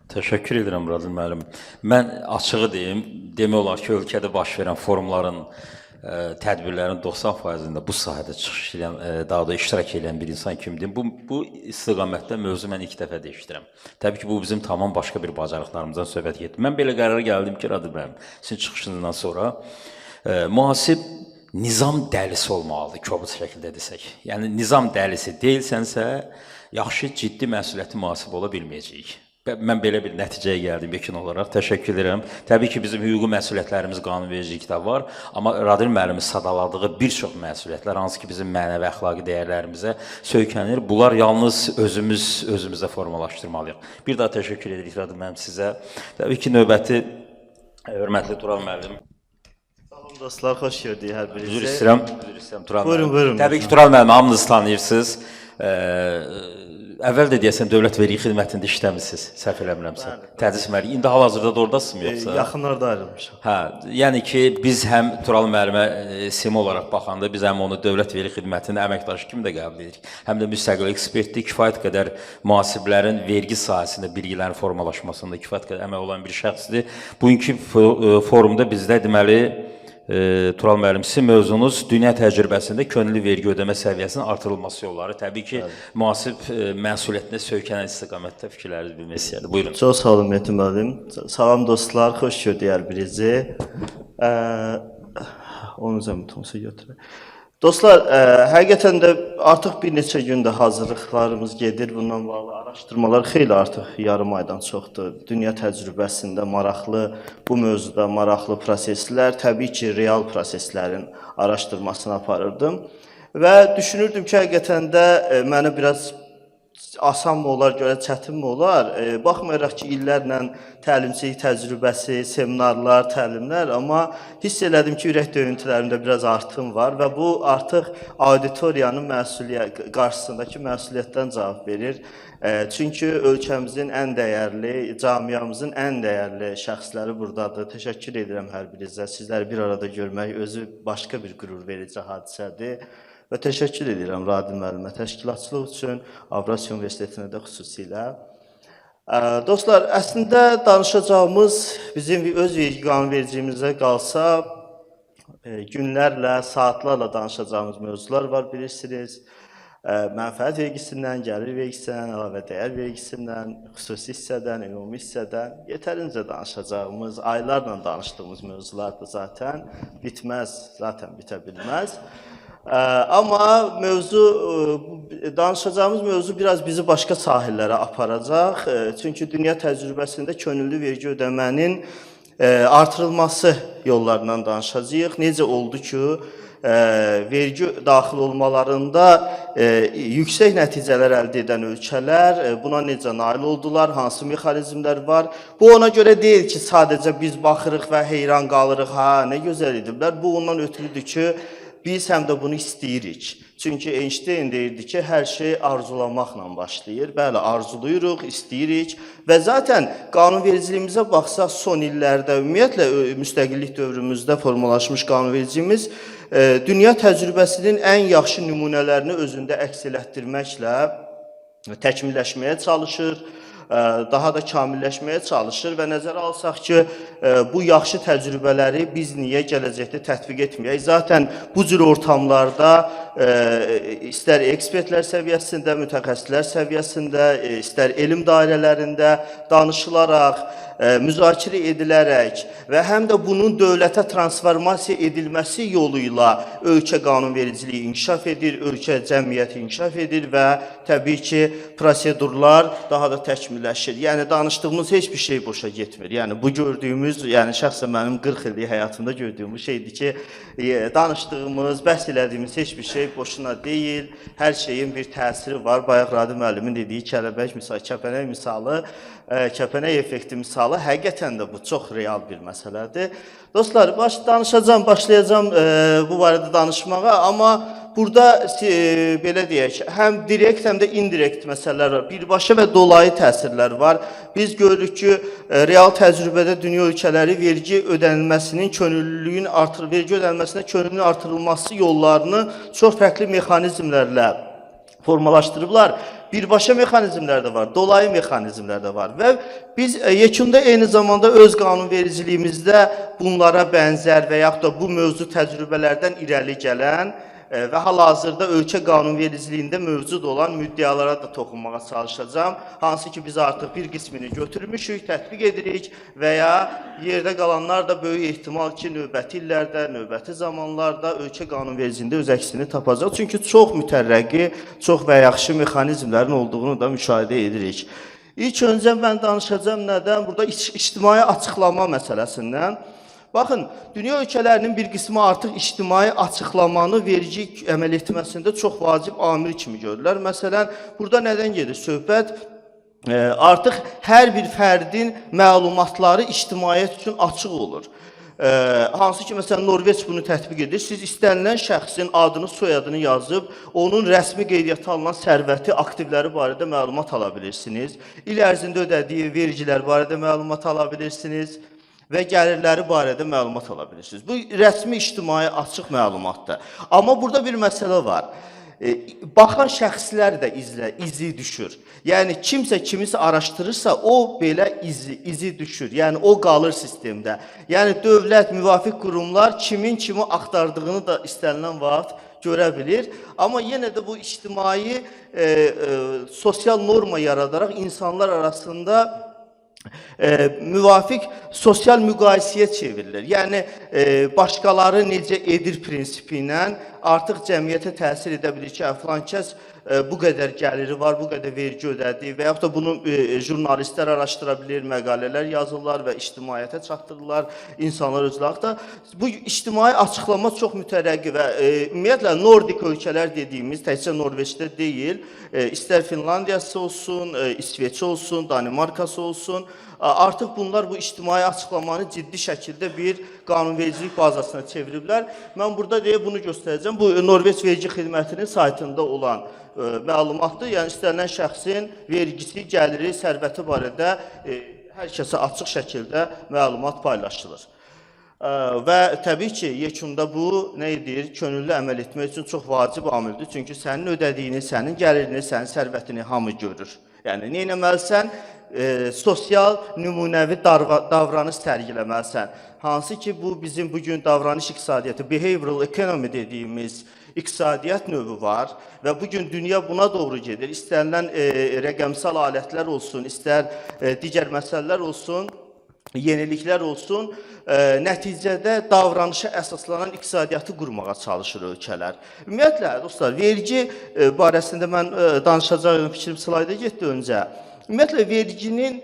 Təşəkkür edirəm Radil müəllim. Mən açığı deyim, demək olar ki, ölkədə baş verən forumların, tədbirlərin 90%-ində bu sahədə çıxış edən, daha da iştirak edən bir insan kimdir? Bu istiqamətdə mövzu mən ilk dəfə də eşidirəm. Təbii ki, bu bizim tamam başqa bir bacarıqlarımızdan söhbət getdi. Mən belə qərara gəldim ki, Radil müəllim, sizin çıxışınızdan sonra mühasib nizam dəlisi olmalıdır, kobud şəkildə desək. Yəni, nizam dəlisi deyilsənsə, yaxşı, ciddi məsuliyyətli mühasib ola bilməyəcəyik. Mən belə bir nəticəyə gəldim yekun olaraq. Təşəkkür edirəm. Təbii ki, bizim hüquqi məsuliyyətlərimiz qanunvericilikdə var, amma Radil müəllimin sadaladığı bir çox məsuliyyətlər, hansı ki, bizim mənəvi əxlaqi dəyərlərimizə söykənir. Bunlar yalnız özümüzdə formalaşdırmalıyıq. Bir daha təşəkkür edirik Radil müəllim sizə. Təbii ki, növbəti hörmətli Tural müəllim. Salam dostlar, xoş gördük hər birinizi. Üzr istəyirəm Tural müəllim. Buyurun. Təbii ki, Tural müəllim, hamınız tanıyırsınız. Əvvəl də deyəsən dövlət vergi xidmətində işləmişsiniz, səhv eləmirəmsə. Tədris müəllim, indi hal-hazırda da oradasınız yoxsa? Yaxınlarda ayrılmışam. Hə, yəni ki, biz həm Tural müəllimə sim olaraq baxanda, biz həm onu dövlət vergi xidmətinin əməkdaşı kimi də qəbul edirik. Həm də müstəqil ekspertdir, kifayət qədər mühasiblərin vergi sahəsində bilgilərin formalaşmasında kifayət qədər əmək olan bir şəxsdir. Bugünkü forumda bizdə deməli, Tural müəllim, sizin mövzunuz dünya təcrübəsində könüllü vergi ödəmə səviyyəsinin artırılması yolları. Təbii ki, mühasib məsuliyyətinə söykənən istiqamətdə fikirlərinizi bilmək istəyərdim. Buyurun. Çox sağ olun Metin müəllim. Salam dostlar, xoş gördük hər birinizi. Onu zəmtumsa götürək. Dostlar, həqiqətən də artıq bir neçə gündə hazırlıqlarımız gedir. Bundan bağlı araşdırmalar xeyli artıq yarım aydan çoxdur. Dünya təcrübəsində maraqlı, bu mövzuda maraqlı proseslər, təbii ki, real proseslərin araşdırmasını aparırdım. Və düşünürdüm ki, həqiqətən də mənə biraz asan mı olar, görə çətin mi olar? Baxmayaraq ki, illərlə təlimçilik təcrübəsi, seminarlar, təlimlər, amma hiss elədim ki, ürək döyüntülərimdə biraz artım var və bu artıq auditoriyanın qarşısındakı məsuliyyətdən cavab verir. Çünki ölkəmizin ən dəyərli, camiamızın ən dəyərli şəxsləri buradadır. Təşəkkür edirəm hər birinizə. Sizləri bir arada görmək özü başqa bir qürur verici hadisədir. Və təşəkkür edirəm Radil müəllimə təşkilatçılıq üçün, Avrasiya Universitetinə də xüsusilə. Dostlar, əslində danışacağımız bizim öz vergi qanunvericiliyimizə qalsa, günlərlə, saatlarla danışacağımız mövzular var, bilirsiniz. Mənfəət vergisindən, gəlir vergisindən, əlavə dəyər vergisindən, xüsusi hissədən, ümumi hissədən yetərincə danışacağımız, aylarla danışdığımız mövzulardır zaten. Bitməz, zaten bitə bilməz. Amma danışacağımız mövzu biraz bizi başqa sahillərə aparacaq. Çünki dünya təcrübəsində könüllü vergi ödəmənin artırılması yollarından danışacağıq. Necə oldu ki, vergi daxil olmalarında yüksək nəticələr əldə edən ölkələr buna necə nail oldular, hansı mexanizmlər var. Bu ona görə deyil ki, sadəcə biz baxırıq və heyran qalırıq, ha, nə gözəl ediblər. Bu ondan ötürüdür ki, biz həm də bunu istəyirik. Çünki Einstein deyirdi ki, hər şey arzulamaqla başlayır. Bəli, arzuluyuruq, istəyirik və zaten qanunvericiliyimizə baxsaq son illərdə, ümumiyyətlə müstəqillik dövrümüzdə formalaşmış qanunvericiliyimiz dünya təcrübəsinin ən yaxşı nümunələrini özündə əks elətdirməklə təkmilləşməyə çalışır, daha da kamilləşməyə çalışır və nəzərə alsaq ki, bu yaxşı təcrübələri biz niyə gələcəkdə tətbiq etməyək? Zaten bu cür ortamlarda istər ekspertlər səviyyəsində, mütəxəssislər səviyyəsində, istər elm dairələrində danışılaraq, müzakirə edilərək və həm də bunun dövlətə transformasiya edilməsi yolu ilə ölkə qanunvericiliyi inkişaf edir, ölkə cəmiyyəti inkişaf edir və təbii ki, prosedurlar daha da təkmilləşir. Yəni, danışdığımız heç bir şey boşa getmir. Yəni, bu gördüyümüz, yəni şəxsən mənim 40 illik həyatımda gördüyüm bu şeydir ki, danışdığımız, bəhs elədiyimiz heç bir şey boşuna deyil, hər şeyin bir təsiri var. Bayaq Radil müəllimin dediyi kələbək misalı, kəpənək misalı, kəpənək effekti misalı, həqiqətən də bu çox real bir məsələdir. Dostlar, başlayacağım bu barədə danışmağa, amma burada belə deyək, həm direkt, həm də indirekt məsələlər var. Birbaşa və dolayı təsirlər var. Biz görürük ki, real təcrübədə dünya ölkələri vergi ödənilməsinin könüllülüyün artırılması yollarını çox fərqli mexanizmlərlə formalaşdırıblar birbaşa mexanizmlər də var, dolayı mexanizmlər də var və biz yekunda eyni zamanda öz qanunvericiliyimizdə bunlara bənzər və yaxud da bu mövzu təcrübələrdən irəli gələn və hal-hazırda ölkə qanunvericiliyində mövcud olan müddəalara da toxunmağa çalışacağam. Hansı ki, biz artıq bir qismini götürmüşük, tətbiq edirik və ya yerdə qalanlar da böyük ehtimal ki, növbəti illərdə, növbəti zamanlarda ölkə qanunvericiliyində öz əksini tapacaq. Çünki çox mütərrəqqi, çox və yaxşı mexanizmlərin olduğunu da müşahidə edirik. İlk öncə mən danışacağım nədən? Burada ictimai açıqlama məsələsindən. Baxın, dünya ölkələrinin bir qismi artıq ictimai açıqlamanı vergi əməl etməsində çox vacib amil kimi görürlər. Məsələn, burada nədən gedir söhbət? Artıq hər bir fərdin məlumatları ictimaiyyət üçün açıq olur. Hansı ki, məsələn, Norveç bunu tətbiq edir. Siz istənilən şəxsin adını, soyadını yazıb, onun rəsmi qeydiyyata alınan sərvəti, aktivləri barədə məlumat ala bilirsiniz. İl ərzində ödədiyi vergilər barədə məlumat ala bilirsiniz və gəlirləri barədə məlumat ala bilirsiniz. Bu, rəsmi ictimai açıq məlumatdır. Amma burada bir məsələ var. Baxan şəxslər də izi düşür. Yəni, kimsə kimisə araşdırırsa, o belə izi düşür. Yəni, o qalır sistemdə. Yəni, dövlət, müvafiq qurumlar kimin kimi axtardığını da istənilən vaxt görə bilir. Amma yenə də bu ictimai sosial norma yaradaraq insanlar arasında müvafiq sosial müqayisəyə çevrilir. Yəni, başqaları necə edir prinsipi ilə artıq cəmiyyətə təsir edə bilir ki, filan kəs bu qədər gəliri var, bu qədər vergi ödədi və yaxud da bunu jurnalistlər araşdıra bilir, məqalələr yazırlar və ictimaiyyətə çatdırırlar, insanlar özləri da. Bu ictimai açıqlama çox mütərəqqi və ümumiyyətlə Nordik ölkələr dediyimiz, təkcə Norveçdə deyil, istər Finlandiyası olsun, İsveç olsun, Danimarkası olsun, artıq bunlar bu ictimai açıqlamanı ciddi şəkildə bir qanunvericilik bazasına çeviriblər. Mən burada bunu göstərəcəm. Bu, Norveç Vergi Xidmətinin saytında olan məlumatdır. Yəni, istənilən şəxsin vergisi, gəliri, sərvəti barədə hər kəsə açıq şəkildə məlumat paylaşılır. Və təbii ki, yekunda bu nə edir? Könüllü əməl etmək üçün çox vacib amildir. Çünki sənin ödədiyini, sənin gəlirini, sənin sərvətini hamı görür. Yəni, nə etməlisən? Sosial, nümunəvi davranış sərgiləməlisən. Hansı ki, bu bizim bugün davranış iqtisadiyyatı, behavioral economy dediyimiz iqtisadiyyat növü var və bugün dünya buna doğru gedir. İstənilən rəqəmsal alətlər olsun, istər digər məsələlər olsun, yeniliklər olsun, nəticədə davranışa əsaslanan iqtisadiyyatı qurmağa çalışır ölkələr. Ümumiyyətlə, dostlar, vergi barəsində mən danışacağım, fikrim slayda getdi öncə. Ümumiyyətlə, verginin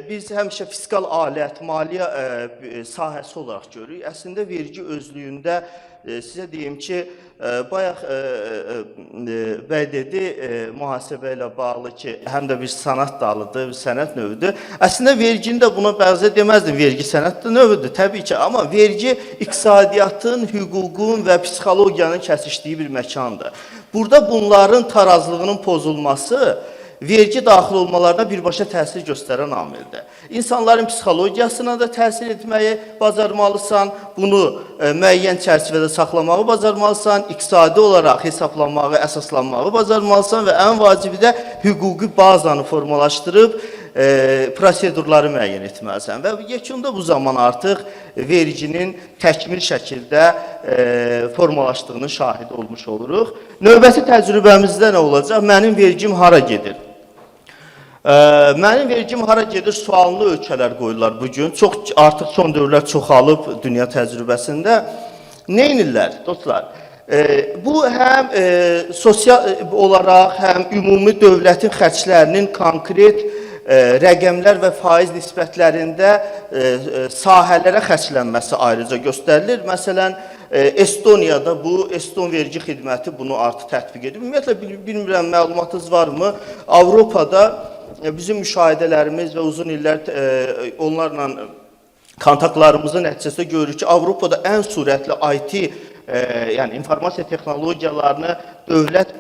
biz həmişə fiskal alət, maliyyə sahəsi olaraq görürük. Əslində, vergi özlüyündə sizə deyim ki, bayaq bəy dedi, mühasibə ilə bağlı ki, həm də bir sənət dalıdır, bir sənət növüdür. Əslində, vergini də buna bəzə deməzdim, vergi sənət növüdür, təbii ki, amma vergi iqtisadiyyatın, hüququn və psixologiyanın kəsişdiyi bir məkandır. Burada bunların tarazlığının pozulması vergi daxil olmalarına birbaşa təsir göstərən amildir. İnsanların psixologiyasına da təsir etməyi bacarmalısan, bunu müəyyən çərçivədə saxlamağı bacarmalısan, iqtisadi olaraq hesablanmağı, əsaslanmağı bacarmalısan və ən vacibi də hüquqi bazanı formalaşdırıb prosedurları müəyyən etməlisən. Və yekunda bu zaman artıq verginin təkmil şəkildə formalaşdığının şahidi olmuş oluruq. Növbəti təcrübəmizdə nə olacaq? Mənim vergim hara gedir? Mənim vergim hara gedir suallı ölkələr qoyurlar bugün. Artıq son dövrlər çoxalıb dünya təcrübəsində. Nə edirlər, dostlar? Bu həm sosial olaraq, həm ümumi dövlətin xərclərinin konkret rəqəmlər və faiz nisbətlərində sahələrə xərclənməsi ayrıca göstərilir. Məsələn, Estoniyada bu, Eston Vergi Xidməti bunu artıq tətbiq edir. Ümumiyyətlə, bilmirəm, məlumatınız varmı? Avropada bizim müşahidələrimiz və uzun illər onlarla kontaktlarımızın nəticəsində görürük ki, Avropada ən sürətli IT, yəni informasiya texnologiyalarını dövlət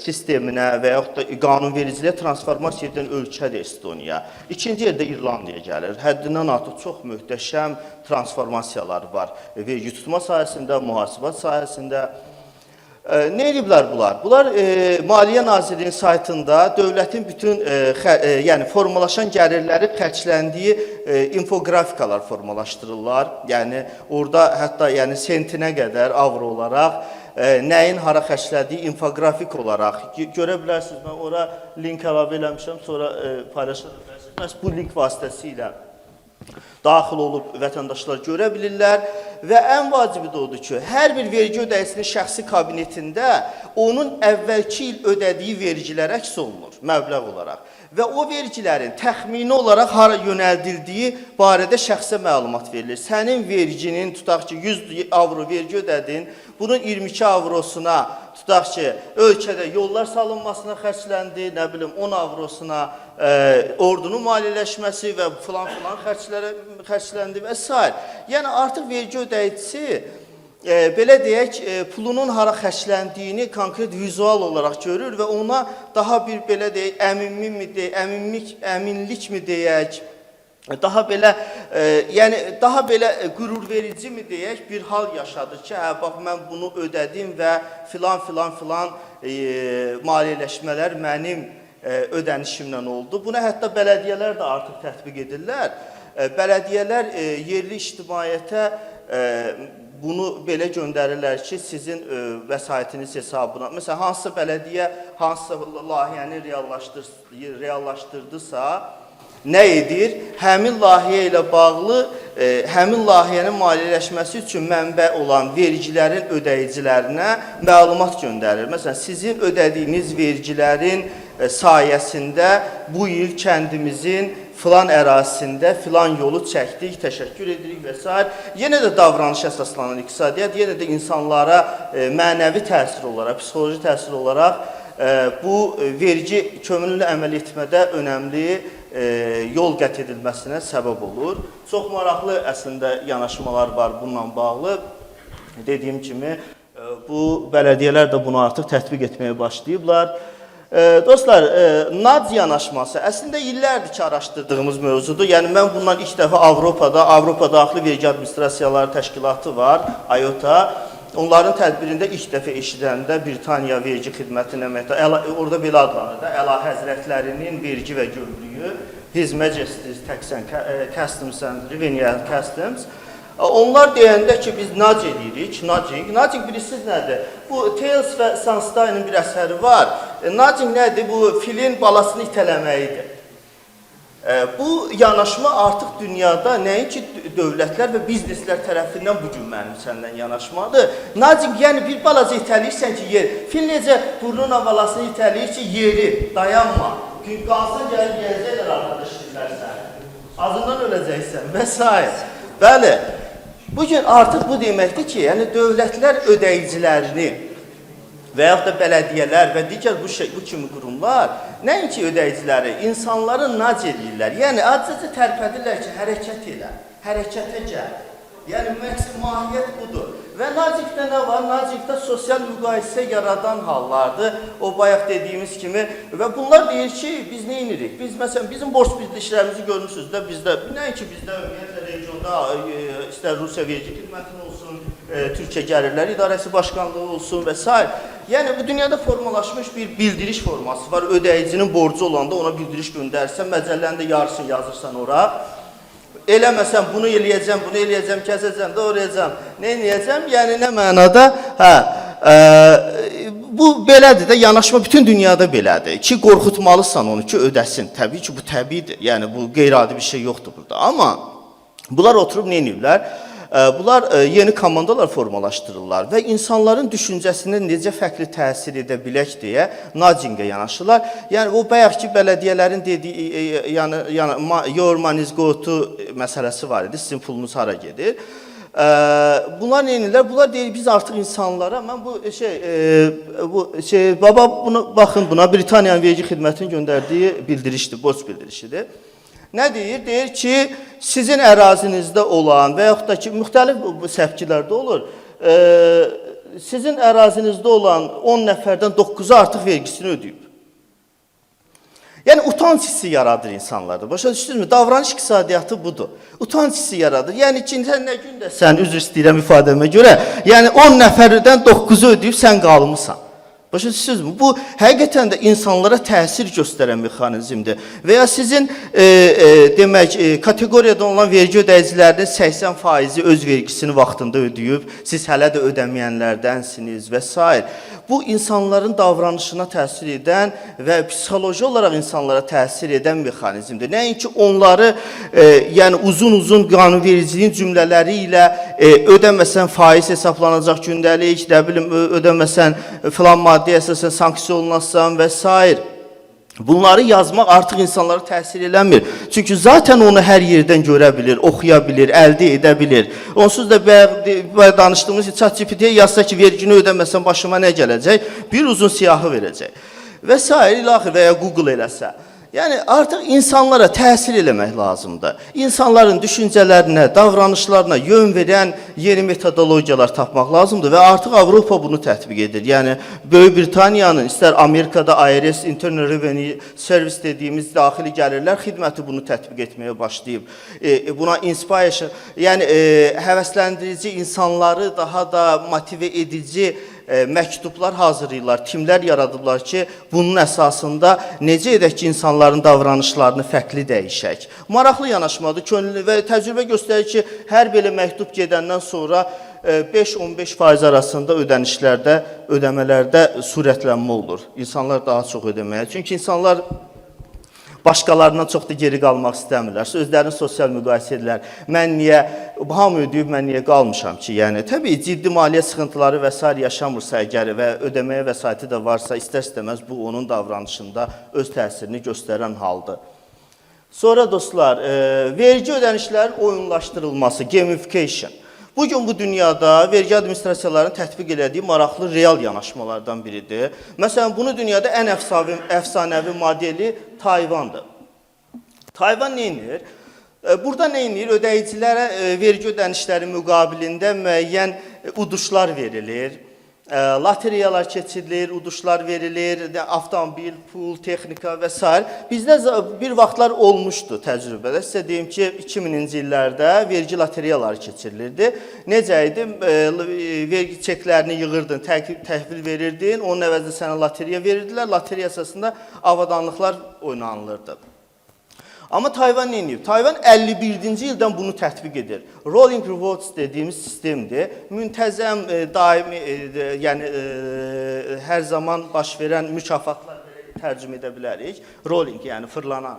sisteminə və yaxud da qanunvericiliyə transformasiya edən ölkədir Estoniya. İkinci yerdə İrlandiya gəlir. Həddindən artıq çox möhtəşəm transformasiyalar var. Vergi tutma sahəsində, mühasibat sahəsində. Nə ediblər bunlar? Bunlar Maliyyə Nazirliyinin saytında dövlətin bütün yəni formalaşan gəlirləri xərcləndiyi infografikalar formalaşdırırlar. Yəni orada hətta yəni sentinə qədər avro olaraq nəyin hara xərclədiyi infografik olaraq görə bilərsiniz. Mən ora link əlavə eləmişəm, sonra paylaşa bilərsiniz. Məhz bu link vasitəsilə daxil olub vətəndaşlar görə bilirlər və ən vacibi də odur ki, hər bir vergi ödəyicisinin şəxsi kabinetində onun əvvəlki il ödədiyi vergilər əks olunur, məbləğ olaraq və o vergilərin təxmini olaraq hara yönəldildiyi barədə şəxsə məlumat verilir. Sənin verginin, tutaq ki, 100 avro vergi ödədin, bunun 22 avrosuna, tutaq ki, ölkədə yollar salınmasına xərcləndi, nə bilim 10 avrosuna ordunun maliyyələşməsi və filan xərclərə xərcləndi və s. Yəni artıq vergi ödəyicisi belə deyək, pulunun hara xərcləndiyini konkret vizual olaraq görür və ona daha bir belə deyək, əminlik mi deyək, daha belə yəni daha belə qürur verici mi deyək bir hal yaşadır ki, hə bax mən bunu ödədim və filan maliyyələşmələr mənim ödənişimlə oldu. Buna hətta bələdiyyələr də artıq tətbiq edirlər. Bələdiyyələr yerli ictimaiyyətə bunu belə göndərirlər ki, sizin vəsaitiniz hesabına. Məsələn, hansısa bələdiyyə hansısa layihəni reallaşdırdısa, nə edir? Həmin layihə ilə bağlı, həmin layihənin maliyyələşməsi üçün mənbə olan vergilərin ödəyicilərinə məlumat göndərir. Məsələn, sizin ödədiyiniz vergilərin sayəsində bu il kəndimizin filan ərazisində filan yolu çəkdik, təşəkkür edirik və s. Yenə də davranış əsaslanan iqtisadiyyat, yenə də insanlara mənəvi təsir olaraq, psixoloji təsir olaraq bu vergi kömürlü əməl etmədə önəmli yol qət edilməsinə səbəb olur. Çox maraqlı əslində yanaşmalar var bununla bağlı. Dediyim kimi, bu bələdiyyələr də bunu artıq tətbiq etməyə başlayıblar. Dostlar, NAC yanaşması əslində illərdir ki, araşdırdığımız mövzudur. Yəni, mən bundan ilk dəfə Avropa Daxili Vergi Administrasiyaları Təşkilatı var, IOTA. Onların tədbirində ilk dəfə eşidəndə Britaniya Vergi Xidmətinin əməkdaşı, orada belə adlanır da, Əla Həzrətlərinin vergi və gömrüyü, His Majesty's Tax and Customs and Revenue Customs. Onlar deyəndə ki, biz NAC edirik, nudging bilirsiniz nədir? Bu Tales və Sunstein'in bir əsəri var. Nudging nədir? Bu filin balasını itələməyidir. Bu yanaşma artıq dünyada nəinki dövlətlər və bizneslər tərəfindən bugün mənim səndən yanaşmadır. Nudging, yəni bir balaca itəliyirsən ki, yer. Fil necə burnuna balasını itəliyir ki, yeri, dayanma. Qalsan gəlib gələcəklər arkadaş istəyirsən. Azından öləcəksən və s. Bəli. Bugün artıq bu deməkdir ki, yəni dövlətlər ödəyicilərini və yaxud da bələdiyyələr və digər bu kimi qurumlar nəinki ödəyiciləri, insanları nac edirlər. Yəni, adicə tərpədirlər ki, hərəkət elə, hərəkətə gəl. Yəni, mahiyyət budur. Və nacikdə nə var? Nacikdə sosial müqayisə yaradan hallardır. O, bayaq dediyimiz kimi. Və bunlar deyir ki, biz nə inirik? Biz, məsələn, bizim borc bildirişlərimizi görmüşsünüz də bizdə. Nəinki bizdə, ümumiyyətlə, regionda, istər Rusiya Vergi Xidmətinin olsun, Türkiyə Gəlirlər İdarəsi Başkanlığı olsun və s. Yəni, bu dünyada formalaşmış bir bildiriş forması var. Ödəyicinin borcu olanda ona bildiriş göndərirsən, məcəlləndə yarısını yazırsan ora. Eləməsəm, bunu eləyəcəm, kəsəcəm, doğrayacam, nə eləyəcəm? Yəni, nə mənada? Bu, belədir də, yanaşma bütün dünyada belədir. Ki, qorxutmalısan onu ki, ödəsin. Təbii ki, bu təbiidir. Yəni, bu qeyri-adi bir şey yoxdur burada. Amma bunlar oturub nə eləyirlər? Bunlar yeni komandalar formalaşdırırlar və insanların düşüncəsində necə fərqli təsir edə bilək deyə nudgingə yanaşırlar. Yəni, o bayaqki bələdiyyələrin dediyi, your money's go to məsələsi var idi, sizin pulunuz hara gedir. Bunlar nə edirlər? Bunlar deyir, biz artıq insanlara, mən baba, baxın buna, Britaniyanın Vergi Xidmətinin göndərdiyi bildirişdir, borc bildirişidir. Nə deyir? Deyir ki, sizin ərazinizdə olan və yaxud da ki, müxtəlif səpkilərdə olur, sizin ərazinizdə olan 10 nəfərdən 9-u artıq vergisini ödəyib. Yəni utanc hissi yaradır insanlarda. Başa düşdünüzmü? Davranış iqtisadiyyatı budur. Utanc hissi yaradır. Yəni ki, sən nə gün də sən üzr istəyirəm ifadəmə görə, yəni 10 nəfərdən 9-u ödəyib sən qalmısan. Başa düşürsünüzmü? Bu həqiqətən də insanlara təsir göstərən mexanizmdir. Və ya sizin demək kateqoriyada olan vergi ödəyicilərinin 80% öz vergisini vaxtında ödəyib, siz hələ də ödəməyənlərdənsiniz və s. Bu insanların davranışına təsir edən və psixoloji olaraq insanlara təsir edən mexanizmdir. Nəinki onları yəni uzun-uzun qanunvericiliyin cümlələri ilə ödəməsən faiz hesablanacaq gündəlik, nə bilim ödəməsən filan maddi əsasən sanksiya olunarsan və s. Bunları yazmaq artıq insanlara təsir eləmir. Çünki zaten onu hər yerdən görə bilir, oxuya bilir, əldə edə bilir. Onsuz da danışdığımız ki, ChatGPT-yə yazsa ki, vergini ödəməsən başıma nə gələcək? Bir uzun siyahı verəcək. Və s. ilaxır və ya Google eləsə. Yəni artıq insanlara təsir eləmək lazımdır. İnsanların düşüncələrinə, davranışlarına yön verən yeni metodologiyalar tapmaq lazımdır və artıq Avropa bunu tətbiq edir. Yəni Böyük Britaniyanın, istər Amerikada IRS, Internal Revenue Service dediyimiz daxili gəlirlər xidməti bunu tətbiq etməyə başlayıb. Buna inspiration, yəni həvəsləndirici, insanları daha da motive edici məktublar hazırlayırlar, timlər yaradıblar ki, bunun əsasında necə edək ki, insanların davranışlarını fərqli dəyişək. Maraqlı yanaşmadır, könüllü və təcrübə göstərir ki, hər belə məktub gedəndən sonra 5-15% arasında ödənişlərdə, ödəmələrdə sürətlənmə olur. İnsanlar daha çox ödəməyə. Çünki insanlar başqalarından çox da geri qalmaq istəmirlər. Özlərini sosial müqayisə edirlər. Mən niyə, hamı ödəyib, mən niyə qalmışam ki? Yəni, təbii, ciddi maliyyə sıxıntıları və s. yaşamırsa əgər və ödəməyə vəsaiti də varsa, istər-istəməz bu onun davranışında öz təsirini göstərən haldır. Sonra dostlar, vergi ödənişlərin oyunlaşdırılması, gamification. Bugün bu dünyada vergi administrasiyalarının tətbiq elədiyi maraqlı real yanaşmalardan biridir. Məsələn, bunu dünyada ən əfsanəvi modeli Tayvandır. Tayvan nə edir? Burada nə edir? Ödəyicilərə vergi ödənişləri müqabilində müəyyən uduşlar verilir. Lotereyalar keçirilir, uduşlar verilir, avtomobil, pul, texnika və s. Bizdə bir vaxtlar olmuşdu təcrübədə. Sizə deyim ki, 2000-ci illərdə vergi lotereyaları keçirilirdi. Necə idi? Vergi çeklərini yığırdın, təhvil verirdin, onun əvəzində sənə lotereya verirdilər. Lotereya əsasında avadanlıqlar oynanılırdı. Amma Tayvan nə edir? Tayvan 51-ci ildən bunu tətbiq edir. Rolling Rewards dediyimiz sistemdir. Müntəzəm, daimi, yəni hər zaman baş verən mükafatlar tərcümə edə bilərik. Rolling, yəni fırlanan.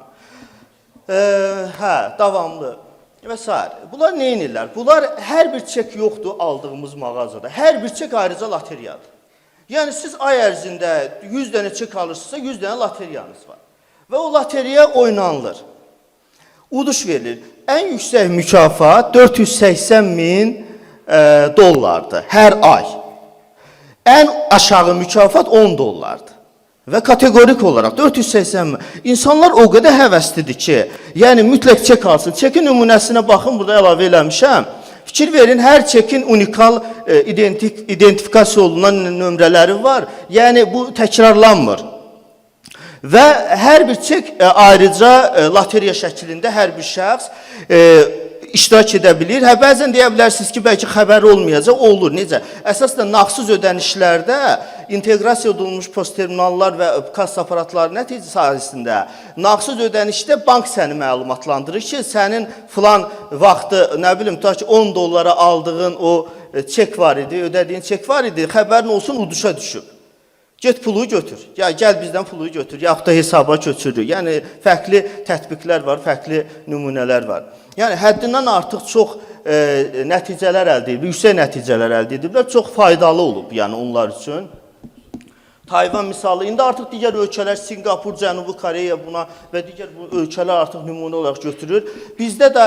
Davamlı və s. Bunlar nə edirlər? Bunlar hər bir çek yoxdur aldığımız mağazada. Hər bir çek ayrıca loteriyadır. Yəni siz ay ərzində 100 dənə çek alırsınızsa 100 dənə loteriyanız var. Və o loteriya oynanılır. Uduş verilir. Ən yüksək mükafat 480.000 dollardır hər ay. Ən aşağı mükafat 10 dollardır. Və kategorik olaraq 480.000. İnsanlar o qədər həvəslidir ki, yəni mütləq çek alsın. Çekin nümunəsinə baxın, burada əlavə eləmişəm. Fikir verin, hər çekin unikal identifikasiya olunan nömrələri var. Yəni bu təkrarlanmır. Və hər bir çek ayrıca loteriya şəklində hər bir şəxs iştirak edə bilir. Bəzən deyə bilərsiniz ki, bəlkə xəbər olmayacaq, olur. Necə? Əsasında nağdsız ödənişlərdə inteqrasiya edilmiş postterminallar və kassa aparatları nəticə sayəsində nağdsız ödənişdə bank səni məlumatlandırır ki, sənin filan vaxtı, nə bilim, tutaq ki, 10 dollara aldığın o çek var idi, ödədiyin çek var idi, xəbərin olsun uduşa düşüb. Get pulu götür, ya gəl bizdən pulu götür, yaxud da hesaba köçürür. Yəni, fərqli tətbiqlər var, fərqli nümunələr var. Yəni, həddindən artıq çox nəticələr əldə edib, yüksək nəticələr əldə ediblər, çox faydalı olub, yəni onlar üçün. Tayvan misalı, indi artıq digər ölkələr, Singapur, Cənubi Koreya buna və digər bu ölkələr artıq nümunə olaraq götürür. Bizdə də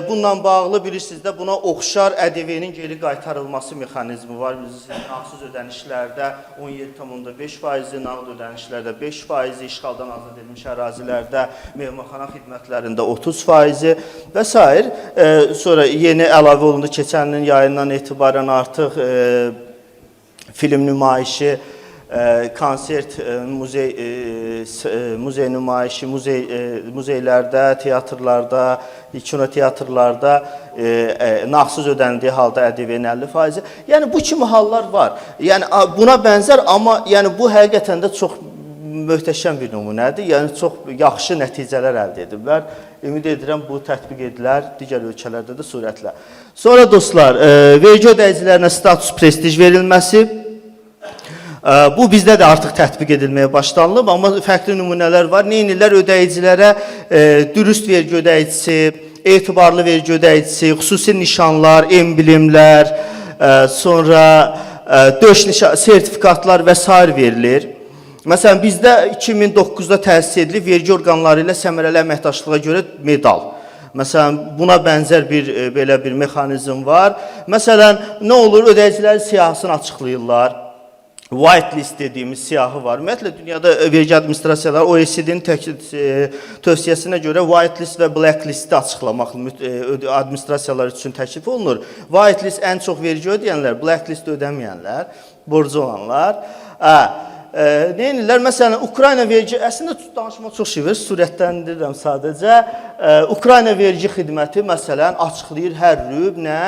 bununla bağlı bilirsiniz də buna oxşar ƏDV-nin geri qaytarılması mexanizmi var. Bilirsiniz, nağdsız ödənişlərdə 17,5%, nağd ödənişlərdə 5%, işğaldan azad edilmiş ərazilərdə, mehmanxana xidmətlərində 30% və s. Sonra yeni əlavə olundu, keçən ilin yayından etibarən artıq film nümayişi konsert, muzey nümayişi, muzeylərdə, teatrlarda, kinoteatrlarda nağdsız ödəndiyi halda ƏDV-nin 50%. Yəni bu kimi hallar var. Yəni buna bənzər, amma yəni bu həqiqətən də çox möhtəşəm bir nümunədir. Yəni çox yaxşı nəticələr əldə ediblər. Ümid edirəm bu tətbiq edilər digər ölkələrdə də sürətlə. Sonra dostlar, vergi ödəyicilərinə status prestij verilməsi. Bu bizdə də artıq tətbiq edilməyə başlanılıb, amma fərqli nümunələr var. Neynirlər? Ödəyicilərə dürüst vergi ödəyicisi, etibarlı vergi ödəyicisi, xüsusi nişanlar, emblemlər, sonra döş sertifikatlar və s. verilir. Məsələn, bizdə 2009-da təsis edilib vergi orqanları ilə səmərəli əməkdaşlığa görə medal. Məsələn, buna bənzər belə bir mexanizm var. Məsələn, nə olur? Ödəyicilərin siyahısını açıqlayırlar. Whitelist dediyimiz siyahı var. Ümumiyyətlə, dünyada vergi administrasiyaları OECD-nin tövsiyəsinə görə whitelist və blacklisti açıqlamaq administrasiyalar üçün təklif olunur. Whitelist ən çox vergi ödəyənlər, blacklist ödəməyənlər, borcu olanlar. Neynirlər? Məsələn, Ukrayna vergi, əslində danışma çox şey verir, sürətləndirirəm sadəcə. Ukrayna vergi xidməti, məsələn, açıqlayır hər rüb nə?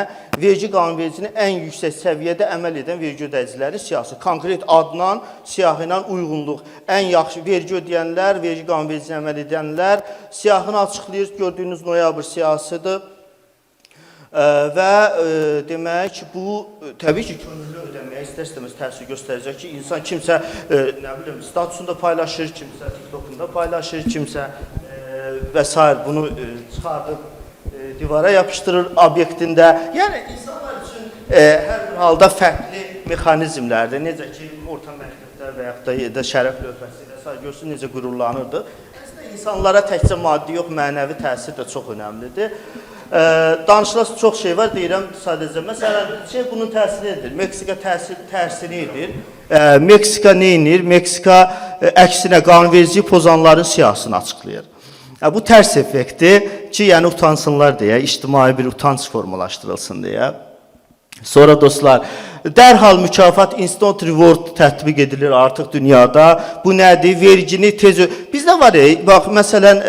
Vergi qanunvericinin ən yüksək səviyyədə əməl edən vergi ödəyicilərin siyahısı. Konkret adla, siyahı ilə uyğunluq. Ən yaxşı vergi ödəyənlər, vergi qanunvericinin əməl edənlər siyahını açıqlayır. Gördüyünüz noyabr siyahısıdır. Və demək, bu təbii ki, könüllü ödəməyə istər-istəməz təsir göstərəcək ki, insan kimsə, nə bilim, statusunda paylaşır, kimsə TikTokunda paylaşır, kimsə və s. bunu çıxardıb divara yapışdırır obyektində. Yəni, insanlar üçün hər bir halda fərqli mexanizmlərdir. Necə ki, orta məktəblər və yaxud da şərəf lövhəsi və s. görsün, necə qürurlanırdı. Əslində, insanlara təkcə maddi yox, mənəvi təsir də çox önəmlidir. Danışılası çox şey var, deyirəm sadəcə. Məsələn, bunun təsiri edir. Meksika tərsini edir. Meksika neynir? Meksika əksinə qanunvericiyi pozanların siyahısını açıqlayır. Bu tərs effektdir ki, yəni utansınlar deyə, ictimai bir utanç formalaşdırılsın deyə. Sonra dostlar, dərhal mükafat instant reward tətbiq edilir artıq dünyada. Bu nədir? Vergini tez... Bizdə var bax, məsələn,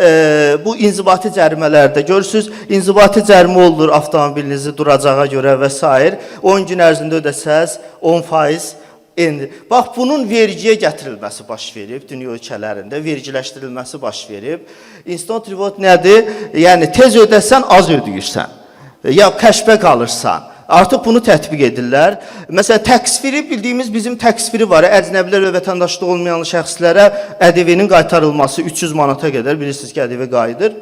bu inzibati cərimələrdə görürsünüz, inzibati cərimə olur avtomobilinizi duracağa görə və s. 10 gün ərzində ödəsəz, 10%. Bax, bunun vergiyə gətirilməsi baş verib, dünya ölkələrində vergiləşdirilməsi baş verib. Instant reward nədir? Yəni, tez ödəsən, az ödəyirsən. Ya cashback alırsan. Artıq bunu tətbiq edirlər. Məsələn, təksfiri bildiyimiz bizim təksfiri var. Əcnəbilər və vətəndaşlığı olmayan şəxslərə ƏDV-nin qaytarılması 300 manata qədər, bilirsiniz ki, ƏDV qayıdır.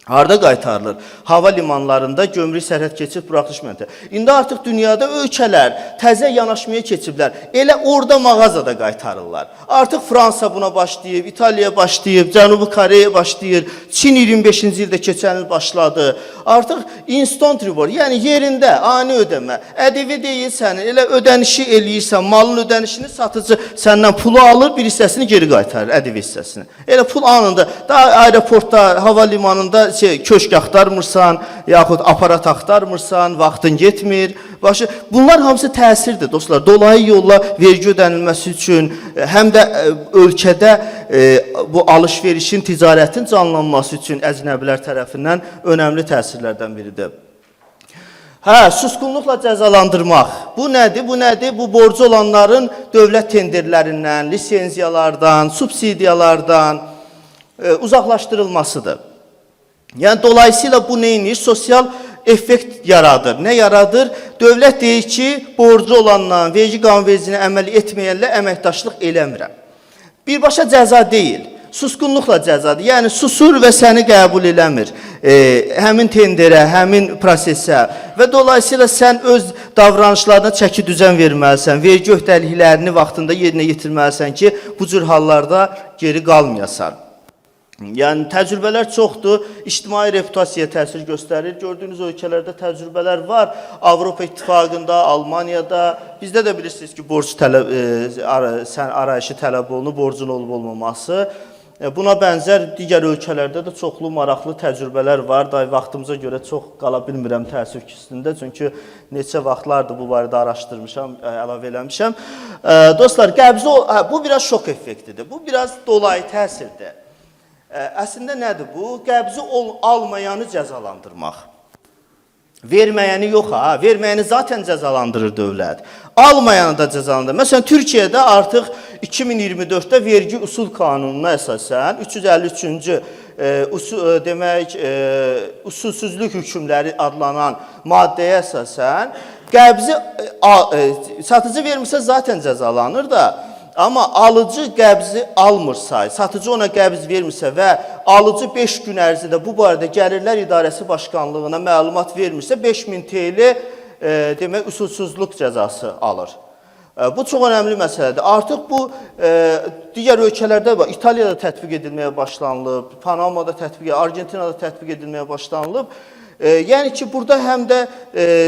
Harada qaytarılır? Hava limanlarında gömrük sərhəd keçid buraxılış məntəqəsi. İndi artıq dünyada ölkələr təzə yanaşmaya keçiblər. Elə orada mağazada qaytarırlar. Artıq Fransa buna başlayıb, İtaliya başlayıb, Cənubi Koreya başlayır. Çin 25-ci ildə keçən il başladı. Artıq instant reward, yəni yerində ani ödəmə. ƏDV deyil sənin, elə ödənişi eləyirsən, malın ödənişini satıcı səndən pulu alır, bir hissəsini geri qaytarır, ƏDV hissəsini. Elə pul anında, daha aeroportda, hava limanında köşk axtarmırsan, yaxud aparat axtarmırsan, vaxtın getmir. Bunlar hamısı təsirdir, dostlar. Dolayı yolla vergi ödənilməsi üçün, həm də ölkədə bu alış-verişin, ticarətin canlanması üçün əcnəbilər tərəfindən önəmli təsirlərdən biridir. Susqunluqla cəzalandırmaq. Bu nədir? Bu nədir? Bu borcu olanların dövlət tenderlərindən, lisenziyalardan, subsidiyalardan uzaqlaşdırılmasıdır. Yəni, dolayısıyla bu neyinir? Sosial effekt yaradır. Nə yaradır? Dövlət deyir ki, borcu olandan, vergi qanunvericiliyinə əməl etməyənlə əməkdaşlıq eləmirəm. Birbaşa cəza deyil, susqunluqla cəzadır. Yəni, susur və səni qəbul eləmir. Həmin tenderə, həmin prosesə və dolayısıyla sən öz davranışlarına çəki düzən verməlisən, vergi öhdəliklərini vaxtında yerinə yetirməlisən ki, bu cür hallarda geri qalmayasan. Yəni, təcrübələr çoxdur, ictimai reputasiyaya təsir göstərir. Gördüyünüz ölkələrdə təcrübələr var. Avropa İttifaqında, Almaniyada, bizdə də bilirsiniz ki, borc arayışı tələb olunur, borcun olub-olmaması. Buna bənzər digər ölkələrdə də çoxlu maraqlı təcrübələr var. Vaxtımıza görə çox qala bilmirəm təəssüf ki, üstündə. Çünki neçə vaxtlardır bu barədə araşdırmışam, əlavə eləmişəm. Dostlar, qəbzi bu biraz şok effektidir. Bu biraz dolayı təsirdir. Əslində nədir bu? Qəbzi almayanı cəzalandırmaq. Verməyəni yox ha, verməyəni zaten cəzalandırır dövlət. Almayanı da cəzalandırır. Məsələn, Türkiyədə artıq 2024-də vergi usul qanununa əsasən 353-cü demək usulsüzlük hökmləri adlanan maddəyə əsasən qəbzi satıcı vermirsə zaten cəzalanır da. Amma alıcı qəbzi almırsa, satıcı ona qəbz vermirsə və alıcı 5 gün ərzində bu barədə Gəlirlər İdarəsi Başkanlığına məlumat vermirsə 5000 TL demək usulsuzluq cəzası alır. Bu çox önəmli məsələdir. Artıq bu digər ölkələrdə var. İtaliyada tətbiq edilməyə başlanılıb, Panamada tətbiq, Argentinada tətbiq edilməyə başlanılıb. Yəni ki, burada həm də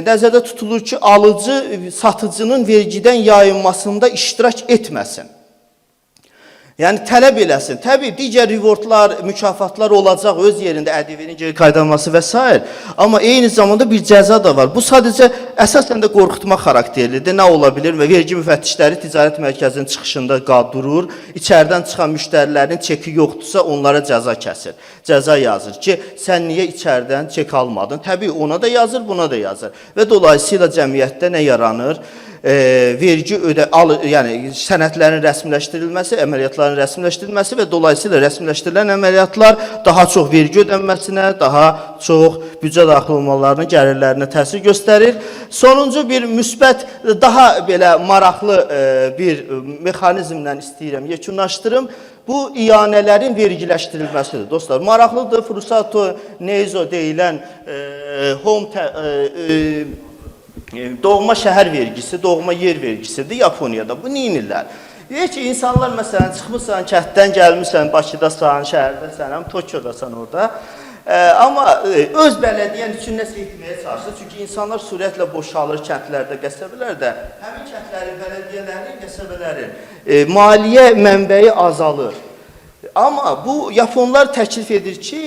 nəzərdə tutulur ki, alıcı satıcının vergidən yayınmasında iştirak etməsin. Yəni tələb eləsin. Təbii digər rewardlar, mükafatlar olacaq öz yerində ƏDV-nin geri qaytarılması və s. Amma eyni zamanda bir cəza da var. Bu sadəcə əsasən də qorxutma xarakterlidir. Nə ola bilir? Vergi müfəttişləri ticarət mərkəzinin çıxışında durur. İçəridən çıxan müştərilərin çeki yoxdursa onlara cəza kəsir. Cəza yazır ki, sən niyə içəridən çek almadın? Təbii ona da yazır, buna da yazır. Və dolayısıyla cəmiyyətdə nə yaranır? Vergi yəni sənədlərin rəsmiləşdirilməsi, əməliyyatların rəsmiləşdirilməsi və dolayısıyla rəsmiləşdirilən əməliyyatlar daha çox vergi ödənməsinə, daha çox büdcə daxil olmalarının gəlirlərinə təsir göstərir. Sonuncu bir müsbət, daha belə maraqlı bir mexanizmlə istəyirəm yekunlaşdırım. Bu iyanələrin vergiləşdirilməsidir. Dostlar, maraqlıdır. Frusato Neizo deyilən doğma şəhər vergisi, doğma yer vergisidir Yaponiyada. Bu neyinirlər? Deyir ki, insanlar məsələn çıxmışsan, kənddən gəlmişsən, Bakıdasan, şəhərdəsən, Tokyodasan orada. Amma öz bələdiyyən üçün nəsə etməyə çalışır. Çünki insanlar sürətlə boşalır kəndlərdə, qəsəbələrdə. Həmin kəndlərin, bələdiyyələrin, qəsəbələrin maliyyə mənbəyi azalır. Amma bu Yaponlar təklif edir ki,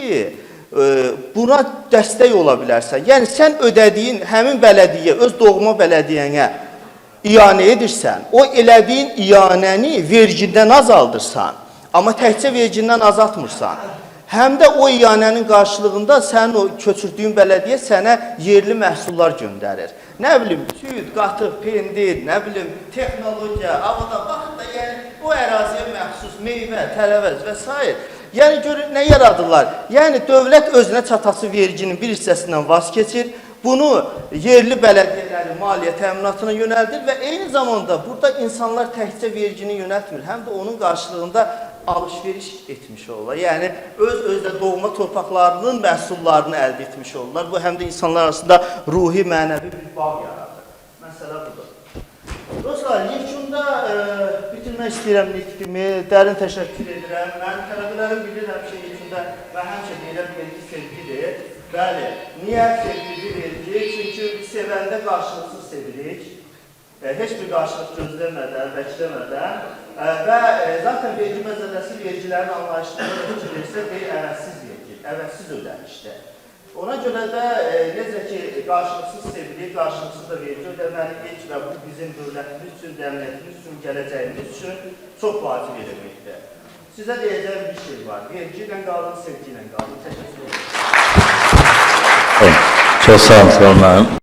buna dəstək ola bilərsən. Yəni, sən ödədiyin həmin bələdiyyə, öz doğma bələdiyyənə iyanə edirsən, o elədiyin iyanəni vergidən azaldırsan, amma təkcə vergindən azaltmırsan. Həm də o iyanənin qarşılığında sənin o köçürdüyün bələdiyyə sənə yerli məhsullar göndərir. Nə bilim, süd, qatıq, pendir, nə bilim, texnologiya, avada, baxın da, yəni, o əraziyə məxsus meyvə, tərəvəz və s. Yəni, görün, nə yaradırlar? Yəni, dövlət özünə çatası verginin bir hissəsindən vaz keçir, bunu yerli bələdiyyələrin maliyyə təminatına yönəldir və eyni zamanda burada insanlar təkcə vergini yönəltmir, həm də onun qarşılığında alış-veriş etmiş olurlar. Yəni, öz-özlə doğma torpaqlarının məhsullarını əldə etmiş olurlar. Bu, həm də insanlar arasında ruhi, mənəvi bir bağ yaradır. Məsələ budur. Dostlar, yekunda bitirmək istəyirəm nitqimi, dərin təşəkkür edirəm. Mənim tələbələrim bilirəm ki, yekunda və həmişə deyirəm, vergi sevgidir. Bəli, niyə sevgili vergi? Çünki sevəndə qarşılıqsız sevirik. Heç bir qarşılıq gözləmədən, bəkləmədən və zaten vergi məzələsi vergilərin anlayışında verilirsə, əvəzsiz vergi, əvəzsiz ödənişdir. Ona görə də necə ki, qarşılıqsız sevirik, qarşılıqsız da vergi ödəməliyik və bu bizim dövlətimiz üçün, dəmniyyətimiz üçün, gələcəyimiz üçün çox vacib eləməkdir. Sizə deyəcəyim bir şey var. Vergi ilə qalın, sevgi ilə qalın. Təşəkkür ederim. Çox sağ olun.